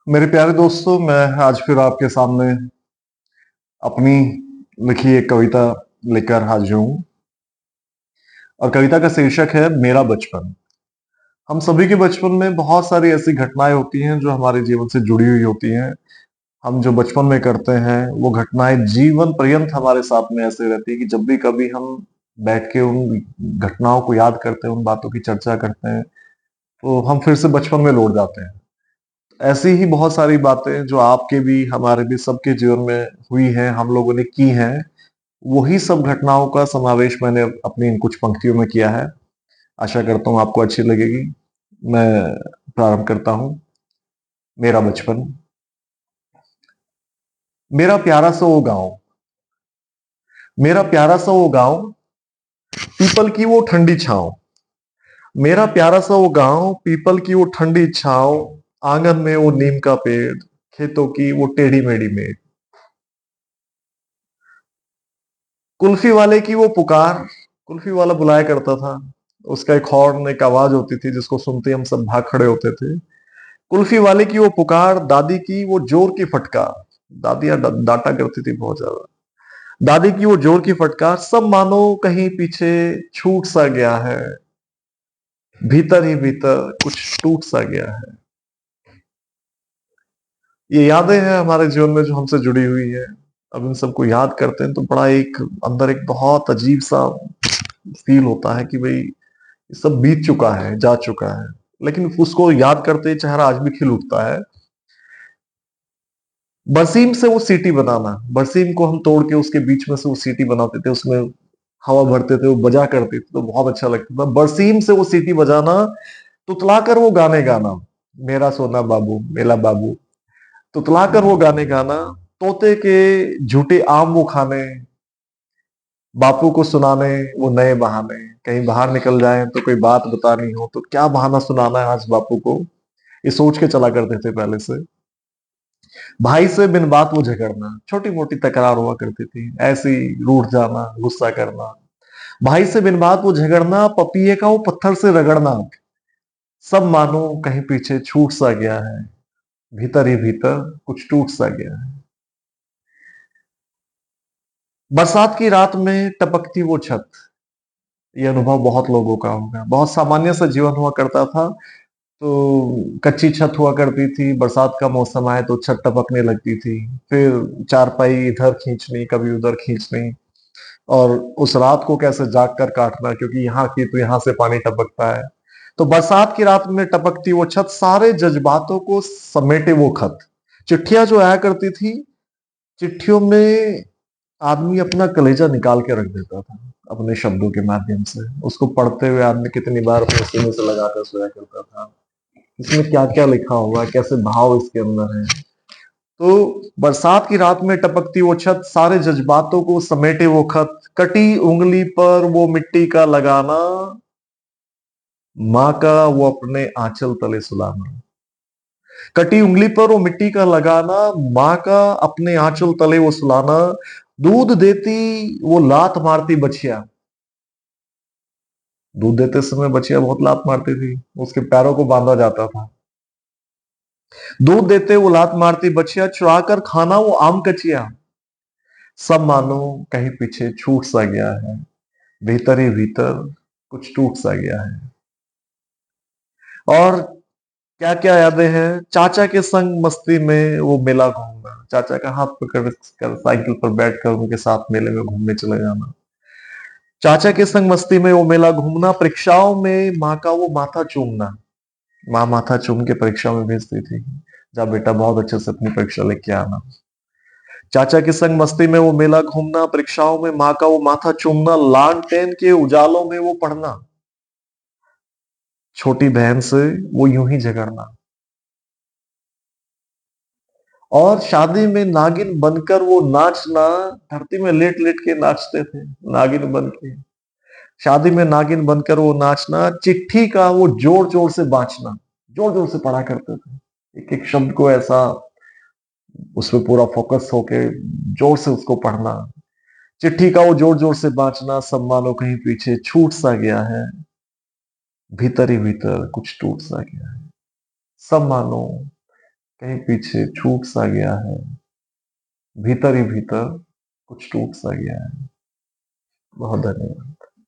मेरे प्यारे दोस्तों, मैं आज फिर आपके सामने अपनी लिखी एक कविता लेकर हाजिर हूँ। और कविता का शीर्षक है मेरा बचपन। हम सभी के बचपन में बहुत सारी ऐसी घटनाएं होती हैं जो हमारे जीवन से जुड़ी हुई होती हैं। हम जो बचपन में करते हैं वो घटनाएं जीवन पर्यंत हमारे साथ में ऐसे रहती है कि जब भी कभी हम बैठ के उन घटनाओं को याद करते हैं, उन बातों की चर्चा करते हैं, तो हम फिर से बचपन में लौट जाते हैं। ऐसी ही बहुत सारी बातें जो आपके भी हमारे भी सबके जीवन में हुई हैं, हम लोगों ने की हैं, वही सब घटनाओं का समावेश मैंने अपनी इन कुछ पंक्तियों में किया है। आशा करता हूँ आपको अच्छी लगेगी। मैं प्रारंभ करता हूँ। मेरा बचपन। मेरा प्यारा सा वो गांव, मेरा प्यारा सा वो गांव, पीपल की वो ठंडी छांव। मेरा प्यारा सा वो गांव, पीपल की वो ठंडी छांव, आंगन में वो नीम का पेड़, खेतों की वो टेढ़ी मेढ़ी मेड़। कुल्फी वाले की वो पुकार, कुल्फी वाला बुलाया करता था। उसका एक हॉर्न, एक आवाज होती थी जिसको सुनते ही हम सब भाग खड़े होते थे। कुल्फी वाले की वो पुकार, दादी की वो जोर की फटकार। दादियां डांटा करती थी बहुत ज्यादा। दादी की वो जोर की फटकार, सब मानो कहीं पीछे छूट सा गया है, भीतर ही भीतर कुछ टूट सा गया है। ये यादें हैं हमारे जीवन में जो हमसे जुड़ी हुई है। अब इन सबको याद करते हैं तो बड़ा एक अंदर एक बहुत अजीब सा फील होता है कि भाई ये सब बीत चुका है, जा चुका है। लेकिन उसको याद करते ही चेहरा आज भी खिल उठता है। बरसीम से वो सीटी बनाना, बरसीम को हम तोड़ के उसके बीच में से वो सीटी बनाते थे, उसमें हवा भरते थे, वो बजा करते थे तो बहुत अच्छा लगता था। बरसीम से वो सीटी बजाना, तुतलाकर वो गाने गाना, मेरा सोना बाबू मेला बाबू। तुतलाकर वो गाने गाना, तोते के झूठे आम वो खाने, बापू को सुनाने वो नए बहाने। कहीं बाहर निकल जाए तो कोई बात बतानी हो तो क्या बहाना सुनाना है आज बापू को, ये सोच के चला करते थे पहले से। भाई से बिन बात वो झगड़ना, छोटी मोटी तकरार हुआ करती थी, ऐसी रूठ जाना, गुस्सा करना। भाई से बिन बात वो झगड़ना, पपीए का वो पत्थर से रगड़ना, सब मानो कहीं पीछे छूट सा गया है, भीतर ही भीतर कुछ टूट सा गया है। बरसात की रात में टपकती वो छत, ये अनुभव बहुत लोगों का होगा। बहुत सामान्य सा जीवन हुआ करता था। तो कच्ची छत हुआ करती थी, बरसात का मौसम आए तो छत टपकने लगती थी। फिर चारपाई इधर खींचनी, कभी उधर खींचनी, और उस रात को कैसे जाग कर काटना, क्योंकि यहाँ की तो यहाँ से पानी टपकता है। तो बरसात की रात में टपकती वो छत, सारे जज्बातों को समेटे वो खत। चिट्ठियां जो आया करती थी, चिट्ठियों में आदमी अपना कलेजा निकाल के रख देता था अपने शब्दों के माध्यम से। उसको पढ़ते हुए आदमी कितनी बार अपने सीने से लगाकर सोया करता था, इसमें क्या क्या लिखा होगा, कैसे भाव इसके अंदर है। तो बरसात की रात में टपकती वो छत, सारे जज्बातों को समेटे वो खत, कटी उंगली पर वो मिट्टी का लगाना, माँ का वो अपने आंचल तले सुलाना। कटी उंगली पर वो मिट्टी का लगाना, माँ का अपने आंचल तले वो सुलाना। दूध देती वो लात मारती बछिया, दूध देते समय बछिया बहुत लात मारती थी, उसके पैरों को बांधा जाता था। दूध देते वो लात मारती बछिया, चुरा कर खाना वो आम कचिया, सब मानो कहीं पीछे छूट सा गया है, भीतर ही भीतर कुछ टूट सा गया है। और क्या क्या यादें हैं। चाचा के संग मस्ती में वो मेला घूमना, चाचा का हाथ पकड़ कर साइकिल पर बैठकर उनके साथ मेले में घूमने चले जाना। चाचा के संग मस्ती में वो मेला घूमना, परीक्षाओं में माँ का वो माथा चूमना, माँ माथा चूम के परीक्षा में भेजती थी, जा बेटा बहुत अच्छे से अपनी परीक्षा लेके आना। चाचा के संग मस्ती में वो मेला घूमना, परीक्षाओं में माँ का वो माथा चूमना, लालटेन के उजालों में वो पढ़ना, छोटी बहन से वो यूं ही झगड़ना। और शादी में नागिन बनकर वो नाचना, धरती में लेट लेट के नाचते थे नागिन बन के। शादी में नागिन बनकर वो नाचना, चिट्ठी का वो जोर जोर से बांचना, जोर जोर से पढ़ा करते थे, एक एक शब्द को ऐसा उसमें पूरा फोकस होके जोर से उसको पढ़ना। चिट्ठी का वो जोर जोर से बांचना, सब मानो कहीं पीछे छूट सा गया है, भीतर ही भीतर कुछ टूट सा गया है, सब मानो कहीं पीछे छूट सा गया है, भीतर ही भीतर कुछ टूट सा गया है। बहुत धन्यवाद।